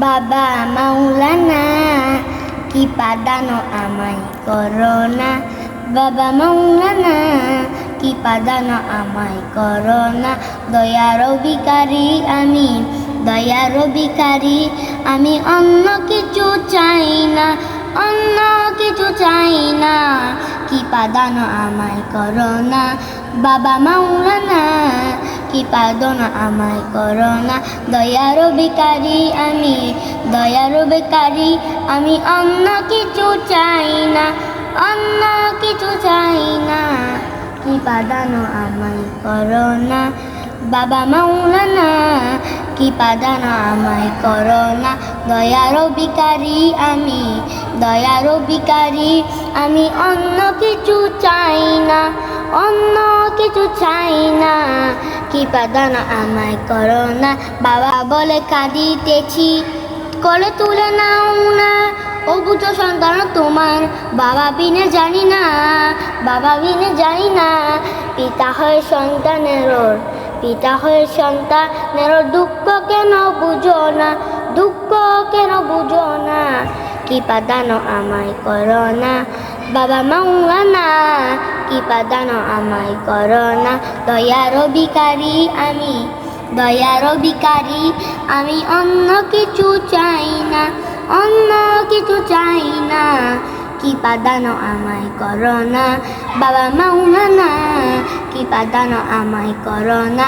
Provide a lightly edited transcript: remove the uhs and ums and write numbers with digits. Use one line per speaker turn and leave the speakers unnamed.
বাবা মাওলানা কি পাদানো আমায় করোনা, বাবা মাওলানা কি পাদানো আমায় করোনা। দয়ার ভিখারি আমি, দয়ার ভিখারি আমি, অন্য কিছু চাই না, অন্য কিছু চাই না, কি পাদানো আমায় করোনা। বাবা মাওলানা কি পাদানো আমায় করোনা। দয়ার ভিখারি আমি, দয়ার ভিখারি আমি, অন্য কিছু চাই না, অন্য কিছু চাই না, কি পাদানো আমায় করোনা। বাবা মাওলানা কি পাদানো আমায় করোনা। দয়ার ভিখারি আমি, দয়ার ভিখারি আমি, অন্য কিছু চাই না, অন্য কিছু চাই না, কি পাদানো আমায় করোনা। বাবা বলে কাঁদিতেছি, কোলে তুলে নাও না, ও বুঝো সন্তান তোমার, বাবা বিনে জানি না, বাবা বিনে জানি না। পিতা হয়ে সন্তানের, পিতা হয়ে সন্তানের দুঃখ কেন বুঝো না, দুঃখ কেন বুঝো না, কি পাদানো আমায় করোনা। বাবা মাওলানা কি পাদানো আমায় করোনা। দয়ার ভিখারি আমি, দয়ার ভিখারি আমি, অন্য কিছু চাই না, অন্য কিছু চাই না, কি পাদানো আমায় করোনা। বাবা মাওলানা কি পাদানো আমায় করোনা।